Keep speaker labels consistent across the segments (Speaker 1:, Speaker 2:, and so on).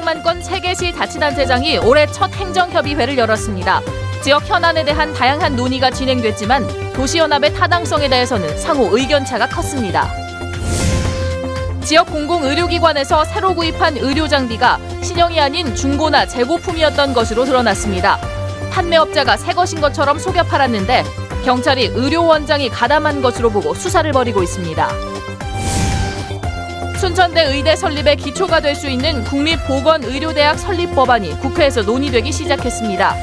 Speaker 1: 광양만권 세계시 자치단체장이 올해 첫 행정협의회를 열었습니다. 지역 현안에 대한 다양한 논의가 진행됐지만 도시연합의 타당성에 대해서는 상호 의견차가 컸습니다. 지역 공공의료기관에서 새로 구입한 의료장비가 신형이 아닌 중고나 재고품이었던 것으로 드러났습니다. 판매업자가 새 것인 것처럼 속여 팔았는데 경찰이 의료원장이 가담한 것으로 보고 수사를 벌이고 있습니다. 순천대 의대 설립의 기초가 될 수 있는 국립보건의료대학 설립 법안이 국회에서 논의되기 시작했습니다.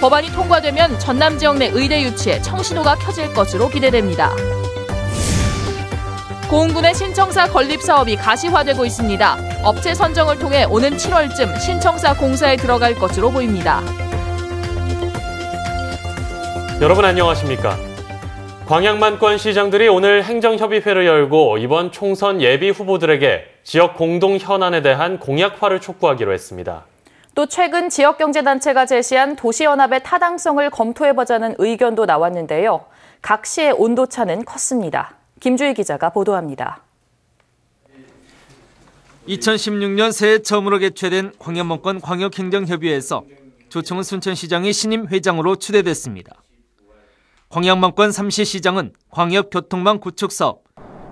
Speaker 1: 법안이 통과되면 전남 지역 내 의대 유치에 청신호가 켜질 것으로 기대됩니다. 고흥군의 신청사 건립 사업이 가시화되고 있습니다. 업체 선정을 통해 오는 7월쯤 신청사 공사에 들어갈 것으로 보입니다.
Speaker 2: 여러분 안녕하십니까? 광양만권 시장들이 오늘 행정협의회를 열고 이번 총선 예비 후보들에게 지역 공동 현안에 대한 공약화를 촉구하기로 했습니다.
Speaker 1: 또 최근 지역경제단체가 제시한 도시연합의 타당성을 검토해보자는 의견도 나왔는데요. 각 시의 온도차는 컸습니다. 김주희 기자가 보도합니다.
Speaker 3: 2016년 새해 처음으로 개최된 광양만권 광역행정협의회에서 조청은 순천시장이 신임 회장으로 추대됐습니다. 광양만권 3시 시장은 광역교통망 구축 사업,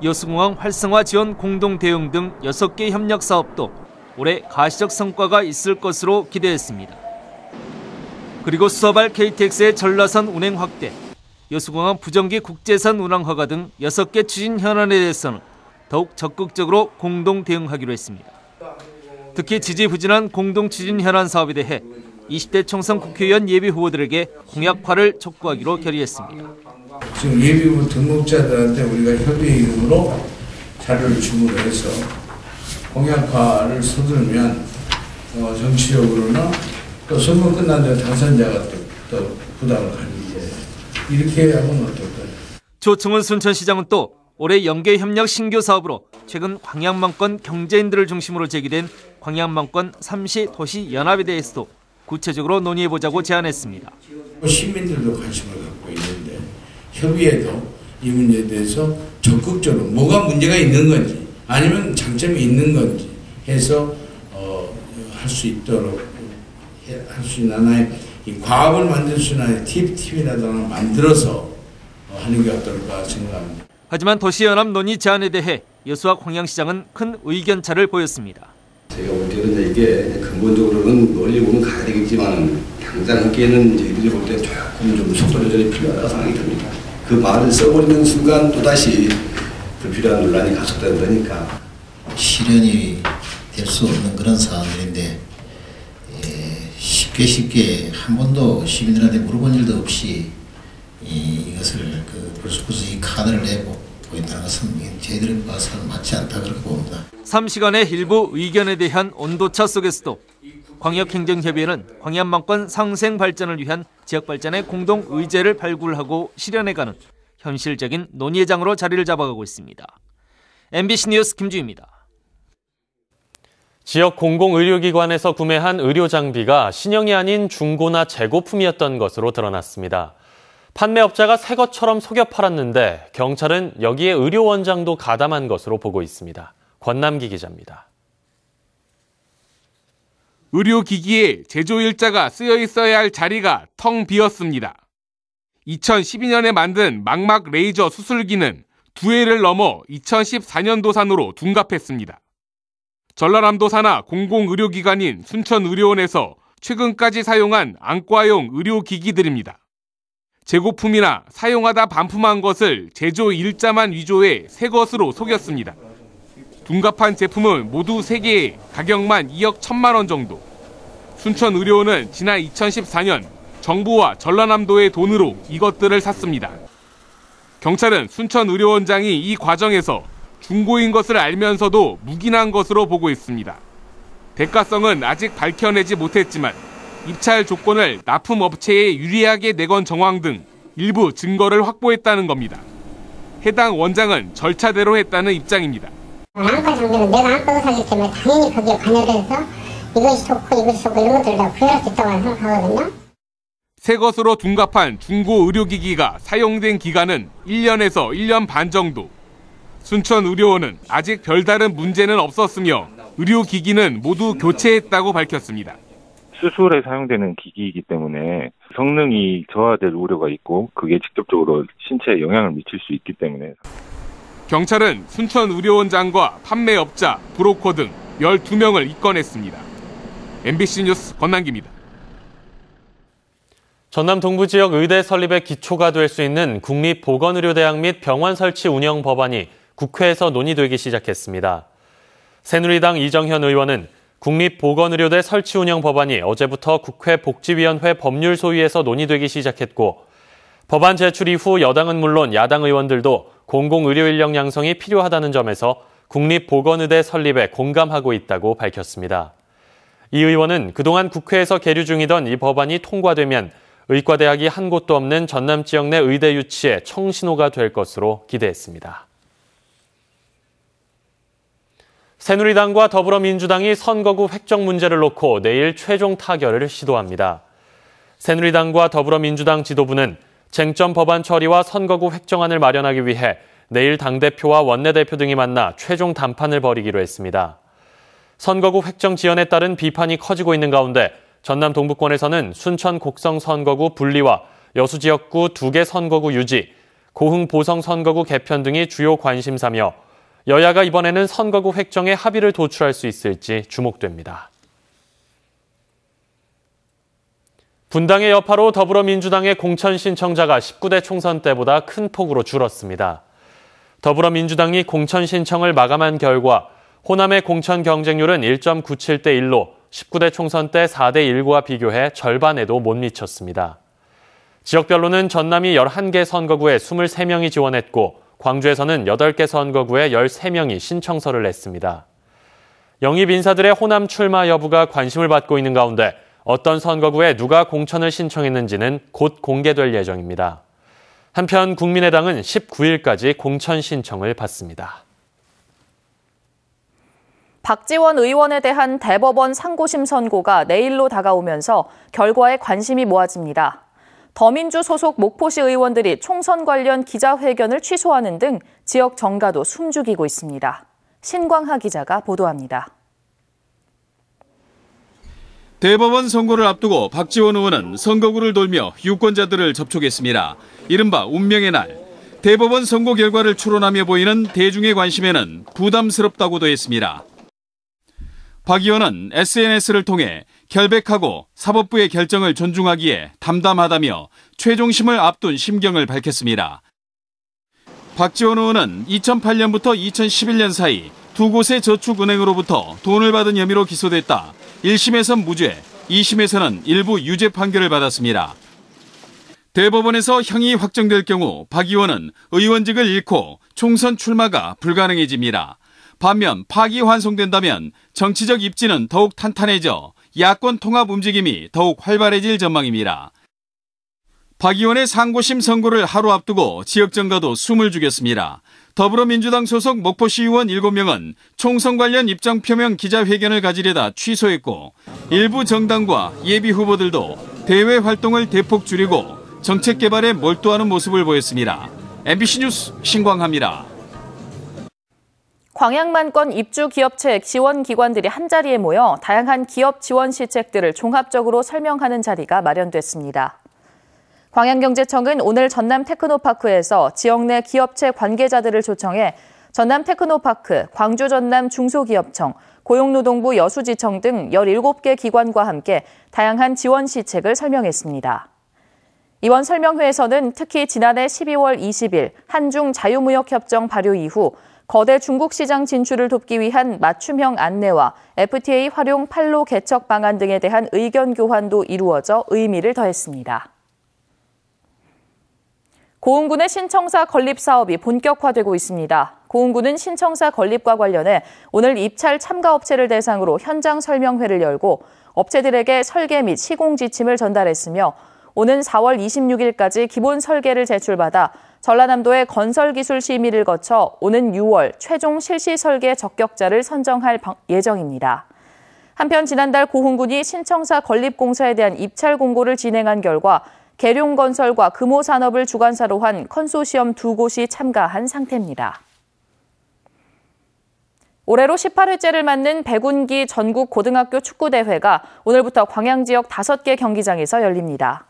Speaker 3: 여수공항 활성화 지원 공동 대응 등 6개 협력 사업도 올해 가시적 성과가 있을 것으로 기대했습니다. 그리고 수서발 KTX의 전라선 운행 확대, 여수공항 부정기 국제선 운항 허가 등 6개 추진 현안에 대해서는 더욱 적극적으로 공동 대응하기로 했습니다. 특히 지지부진한 공동 추진 현안 사업에 대해 20대 총선 국회의원 예비 후보들에게 공약화를 촉구하기로 결의했습니다.
Speaker 4: 지금 예비 후보 등록자들한테 우리가 협의금으로 자료를 주문을 해서 공약화를 서두르면 정치적으로는 또 선거 끝난 뒤에 당선자가 또 부담을 가지게 이렇게 하면 어떨까요?
Speaker 3: 조청은 순천시장은 또 올해 연계협력 신규 사업으로 최근 광양만권 경제인들을 중심으로 제기된 광양만권 3시 도시연합에 대해서도 구체적으로 논의해보자고 제안했습니다.
Speaker 4: 시민들도 관심을 갖고 있는데 협의회도 이 문제에 대해서 적극적으로 뭐가 문제가 있는 건지 아니면 장점이 있는 건지 해서 할 수 있도록 할 수 있는 하나의 이 과업을 만들 수 있는 하나의 팁이라도 하나 만들어서 하는 게 어떨까 생각합니다.
Speaker 3: 하지만 도시연합 논의 제안에 대해 여수와 광양시장은 큰 의견차를 보였습니다.
Speaker 5: 제가 볼 때는 이게 근본적으로는 멀리 보면 가야 되겠지만 당장 함께는 저희들이 볼 때 조금 좀 속도 조절이 필요하다고 생각이 듭니다. 그 말을 써버리는 순간 또다시 불필요한 논란이 가속된다니까.
Speaker 6: 실현이 될 수 없는 그런 사안들인데 쉽게 한 번도 시민들한테 물어본 일도 없이 이것을 벌써부터 이 카드를 내보고 있다는 것은 저희들이 봐서는 맞지 않다 그렇게 봅니다.
Speaker 3: 3시간의 일부 의견에 대한 온도차 속에서도 광역행정협의회는 광양만권 상생 발전을 위한 지역 발전의 공동 의제를 발굴하고 실현해가는 현실적인 논의장으로 자리를 잡아가고 있습니다. MBC 뉴스 김주희입니다.
Speaker 2: 지역 공공의료기관에서 구매한 의료장비가 신형이 아닌 중고나 재고품이었던 것으로 드러났습니다. 판매업자가 새 것처럼 속여 팔았는데 경찰은 여기에 의료원장도 가담한 것으로 보고 있습니다. 권남기 기자입니다.
Speaker 7: 의료기기에 제조일자가 쓰여 있어야 할 자리가 텅 비었습니다. 2012년에 만든 망막 레이저 수술기는 2회를 넘어 2014년도산으로 둔갑했습니다. 전라남도 산하 공공의료기관인 순천의료원에서 최근까지 사용한 안과용 의료기기들입니다. 재고품이나 사용하다 반품한 것을 제조 일자만 위조해 새 것으로 속였습니다. 둔갑한 제품은 모두 3개에 가격만 2억 1천만 원 정도. 순천의료원은 지난 2014년 정부와 전라남도의 돈으로 이것들을 샀습니다. 경찰은 순천의료원장이 이 과정에서 중고인 것을 알면서도 묵인한 것으로 보고 있습니다. 대가성은 아직 밝혀내지 못했지만 입찰 조건을 납품업체에 유리하게 내건 정황 등 일부 증거를 확보했다는 겁니다. 해당 원장은 절차대로 했다는 입장입니다.
Speaker 8: 안과 장비는 내가 안과가 사기 때문에 당연히 거기에 관여돼서 이것이 좋고 이런 것들을 다 구현할 수 있다고 생각하거든요.
Speaker 7: 새 것으로 둔갑한 중고 의료기기가 사용된 기간은 1년에서 1년 반 정도. 순천의료원은 아직 별다른 문제는 없었으며 의료기기는 모두 교체했다고 밝혔습니다.
Speaker 9: 수술에 사용되는 기기이기 때문에 성능이 저하될 우려가 있고 그게 직접적으로 신체에 영향을 미칠 수 있기 때문에.
Speaker 7: 경찰은 순천의료원장과 판매업자, 브로커 등 12명을 입건했습니다. MBC 뉴스 권남기입니다.
Speaker 2: 전남 동부 지역 의대 설립의 기초가 될 수 있는 국립보건의료대학 및 병원 설치 운영 법안이 국회에서 논의되기 시작했습니다. 새누리당 이정현 의원은 국립보건의료대 설치 운영 법안이 어제부터 국회 복지위원회 법률소위에서 논의되기 시작했고, 법안 제출 이후 여당은 물론 야당 의원들도 공공의료 인력 양성이 필요하다는 점에서 국립보건의대 설립에 공감하고 있다고 밝혔습니다. 이 의원은 그동안 국회에서 계류 중이던 이 법안이 통과되면 의과대학이 한 곳도 없는 전남 지역 내 의대 유치에 청신호가 될 것으로 기대했습니다. 새누리당과 더불어민주당이 선거구 획정 문제를 놓고 내일 최종 타결을 시도합니다. 새누리당과 더불어민주당 지도부는 쟁점 법안 처리와 선거구 획정안을 마련하기 위해 내일 당대표와 원내대표 등이 만나 최종 담판을 벌이기로 했습니다. 선거구 획정 지연에 따른 비판이 커지고 있는 가운데 전남 동부권에서는 순천 곡성 선거구 분리와 여수 지역구 2개 선거구 유지, 고흥 보성 선거구 개편 등이 주요 관심사며 여야가 이번에는 선거구 획정에 합의를 도출할 수 있을지 주목됩니다. 분당의 여파로 더불어민주당의 공천 신청자가 19대 총선 때보다 큰 폭으로 줄었습니다. 더불어민주당이 공천 신청을 마감한 결과 호남의 공천 경쟁률은 1.97대 1로 19대 총선 때 4대 1과 비교해 절반에도 못 미쳤습니다. 지역별로는 전남이 11개 선거구에 23명이 지원했고 광주에서는 8개 선거구에 13명이 신청서를 냈습니다. 영입 인사들의 호남 출마 여부가 관심을 받고 있는 가운데 어떤 선거구에 누가 공천을 신청했는지는 곧 공개될 예정입니다. 한편 국민의당은 19일까지 공천 신청을 받습니다.
Speaker 1: 박지원 의원에 대한 대법원 상고심 선고가 내일로 다가오면서 결과에 관심이 모아집니다. 더민주 소속 목포시 의원들이 총선 관련 기자회견을 취소하는 등 지역 정가도 숨죽이고 있습니다. 신광하 기자가 보도합니다.
Speaker 10: 대법원 선고를 앞두고 박지원 의원은 선거구를 돌며 유권자들을 접촉했습니다. 이른바 운명의 날. 대법원 선고 결과를 추론하며 보이는 대중의 관심에는 부담스럽다고도 했습니다. 박 의원은 SNS를 통해 결백하고 사법부의 결정을 존중하기에 담담하다며 최종심을 앞둔 심경을 밝혔습니다. 박지원 의원은 2008년부터 2011년 사이 두 곳의 저축은행으로부터 돈을 받은 혐의로 기소됐다. 1심에선 무죄, 2심에서는 일부 유죄 판결을 받았습니다. 대법원에서 형이 확정될 경우 박 의원은 의원직을 잃고 총선 출마가 불가능해집니다. 반면 파기환송된다면 정치적 입지는 더욱 탄탄해져 야권 통합 움직임이 더욱 활발해질 전망입니다. 박 의원의 상고심 선고를 하루 앞두고 지역 정가도 숨을 죽였습니다. 더불어민주당 소속 목포시 의원 7명은 총선 관련 입장 표명 기자회견을 가지려다 취소했고 일부 정당과 예비 후보들도 대외 활동을 대폭 줄이고 정책 개발에 몰두하는 모습을 보였습니다. MBC 뉴스 신광하입니다.
Speaker 1: 광양만권 입주기업체 지원기관들이 한자리에 모여 다양한 기업 지원 시책들을 종합적으로 설명하는 자리가 마련됐습니다. 광양경제청은 오늘 전남 테크노파크에서 지역 내 기업체 관계자들을 초청해 전남 테크노파크, 광주 전남 중소기업청, 고용노동부 여수지청 등 17개 기관과 함께 다양한 지원 시책을 설명했습니다. 이번 설명회에서는 특히 지난해 12월 20일 한중 자유무역협정 발효 이후 거대 중국 시장 진출을 돕기 위한 맞춤형 안내와 FTA 활용 판로 개척 방안 등에 대한 의견 교환도 이루어져 의미를 더했습니다. 고흥군의 신청사 건립 사업이 본격화되고 있습니다. 고흥군은 신청사 건립과 관련해 오늘 입찰 참가업체를 대상으로 현장 설명회를 열고 업체들에게 설계 및 시공 지침을 전달했으며 오는 4월 26일까지 기본 설계를 제출받아 전라남도의 건설기술 심의를 거쳐 오는 6월 최종 실시 설계 적격자를 선정할 예정입니다. 한편 지난달 고흥군이 신청사 건립 공사에 대한 입찰 공고를 진행한 결과 계룡건설과 금호산업을 주관사로 한 컨소시엄 2곳이 참가한 상태입니다. 올해로 18회째를 맞는 백운기 전국 고등학교 축구대회가 오늘부터 광양 지역 5개 경기장에서 열립니다.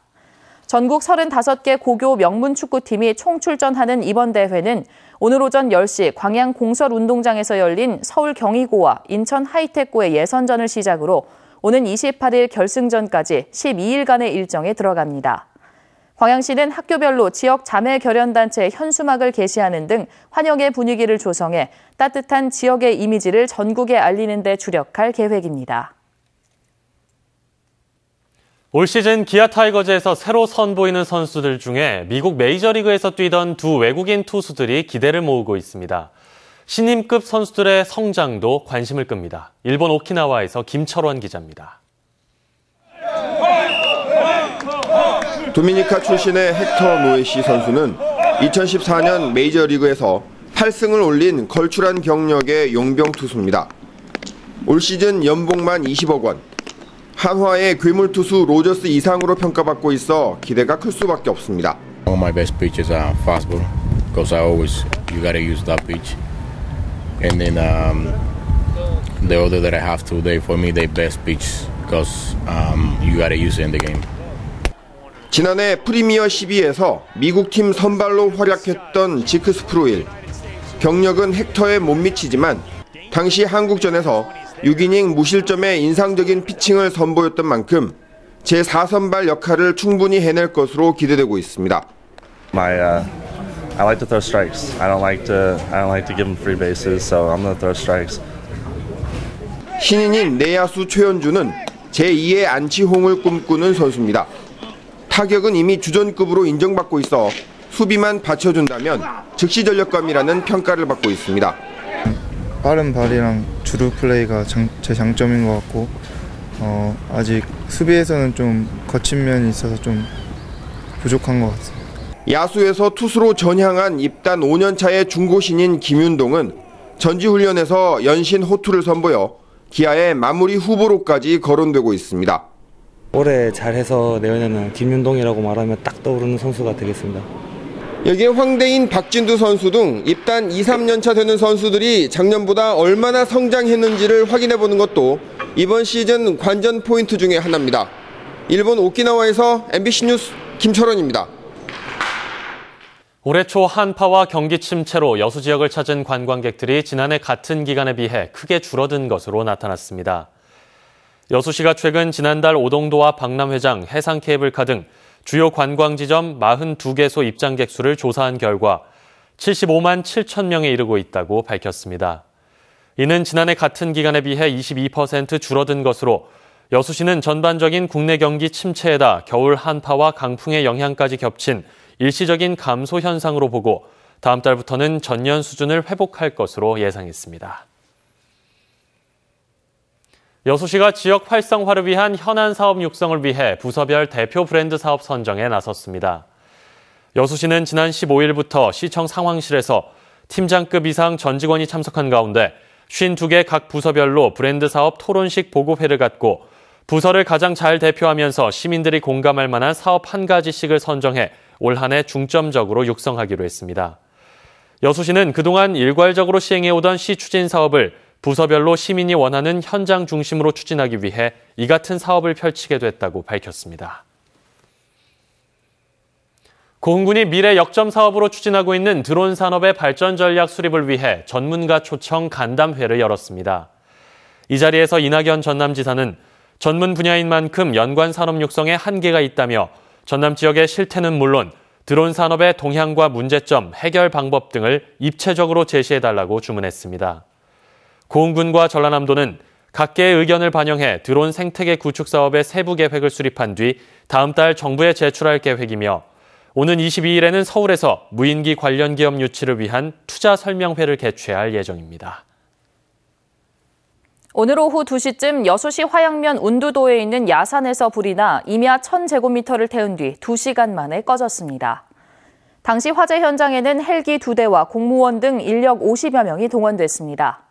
Speaker 1: 전국 35개 고교 명문 축구팀이 총출전하는 이번 대회는 오늘 오전 10시 광양 공설운동장에서 열린 서울 경희고와 인천 하이텍고의 예선전을 시작으로 오는 28일 결승전까지 12일간의 일정에 들어갑니다. 광양시는 학교별로 지역 자매 결연단체의 현수막을 게시하는 등 환영의 분위기를 조성해 따뜻한 지역의 이미지를 전국에 알리는 데 주력할 계획입니다.
Speaker 2: 올 시즌 기아 타이거즈에서 새로 선보이는 선수들 중에 미국 메이저리그에서 뛰던 두 외국인 투수들이 기대를 모으고 있습니다. 신인급 선수들의 성장도 관심을 끕니다. 일본 오키나와에서 김철원 기자입니다.
Speaker 11: 도미니카 출신의 헥터 노에시 선수는 2014년 메이저리그에서 8승을 올린 걸출한 경력의 용병 투수입니다. 올 시즌 연봉만 20억 원, 한화의 괴물 투수 로저스 이상으로 평가받고 있어 기대가 클 수밖에 없습니다.
Speaker 12: All my best pitches are fastball, because you gotta use that pitch. And then the order that I have today, for me, the best pitch, because you gotta use it in the game.
Speaker 11: 지난해 프리미어 12에서 미국팀 선발로 활약했던 지크 스프루일. 경력은 헥터에 못 미치지만 당시 한국전에서 6이닝 무실점의 인상적인 피칭을 선보였던 만큼 제4선발 역할을 충분히 해낼 것으로 기대되고 있습니다.
Speaker 13: I like to throw strikes. I don't like to give them free bases, so I'm going to throw strikes.
Speaker 11: 신인인 내야수 최현주는 제2의 안치홍을 꿈꾸는 선수입니다. 타격은 이미 주전급으로 인정받고 있어 수비만 받쳐준다면 즉시 전력감이라는 평가를 받고 있습니다.
Speaker 14: 빠른 발이랑 주루 플레이가 제 장점인 것 같고 아직 수비에서는 좀 거친 면이 있어서 좀 부족한 것 같습니다.
Speaker 11: 야수에서 투수로 전향한 입단 5년차의 중고신인 김윤동은 전지훈련에서 연신 호투를 선보여 기아의 마무리 후보로까지 거론되고 있습니다.
Speaker 15: 올해 잘해서 내년에는 김윤동이라고 말하면 딱 떠오르는 선수가 되겠습니다.
Speaker 11: 여기에 황대인, 박진두 선수 등 입단 2, 3년차 되는 선수들이 작년보다 얼마나 성장했는지를 확인해보는 것도 이번 시즌 관전 포인트 중에 하나입니다. 일본 오키나와에서 MBC 뉴스 김철원입니다.
Speaker 2: 올해 초 한파와 경기 침체로 여수 지역을 찾은 관광객들이 지난해 같은 기간에 비해 크게 줄어든 것으로 나타났습니다. 여수시가 최근 지난달 오동도와 박람회장, 해상케이블카 등 주요 관광지점 42개소 입장객 수를 조사한 결과 75만 7천 명에 이르고 있다고 밝혔습니다. 이는 지난해 같은 기간에 비해 22% 줄어든 것으로 여수시는 전반적인 국내 경기 침체에다 겨울 한파와 강풍의 영향까지 겹친 일시적인 감소 현상으로 보고 다음 달부터는 전년 수준을 회복할 것으로 예상했습니다. 여수시가 지역 활성화를 위한 현안 사업 육성을 위해 부서별 대표 브랜드 사업 선정에 나섰습니다. 여수시는 지난 15일부터 시청 상황실에서 팀장급 이상 전 직원이 참석한 가운데 52개 각 부서별로 브랜드 사업 토론식 보고회를 갖고 부서를 가장 잘 대표하면서 시민들이 공감할 만한 사업 한 가지씩을 선정해 올 한 해 중점적으로 육성하기로 했습니다. 여수시는 그동안 일괄적으로 시행해오던 시 추진 사업을 부서별로 시민이 원하는 현장 중심으로 추진하기 위해 이 같은 사업을 펼치게 됐다고 밝혔습니다. 고흥군이 미래 역점 사업으로 추진하고 있는 드론 산업의 발전 전략 수립을 위해 전문가 초청 간담회를 열었습니다. 이 자리에서 이낙연 전남지사는 전문 분야인 만큼 연관 산업 육성에 한계가 있다며 전남 지역의 실태는 물론 드론 산업의 동향과 문제점, 해결 방법 등을 입체적으로 제시해달라고 주문했습니다. 고흥군과 전라남도는 각계의 의견을 반영해 드론 생태계 구축 사업의 세부 계획을 수립한 뒤 다음 달 정부에 제출할 계획이며 오는 22일에는 서울에서 무인기 관련 기업 유치를 위한 투자 설명회를 개최할 예정입니다.
Speaker 1: 오늘 오후 2시쯤 여수시 화양면 운두도에 있는 야산에서 불이 나 임야 1000제곱미터를 태운 뒤 2시간 만에 꺼졌습니다. 당시 화재 현장에는 헬기 2대와 공무원 등 인력 50여 명이 동원됐습니다.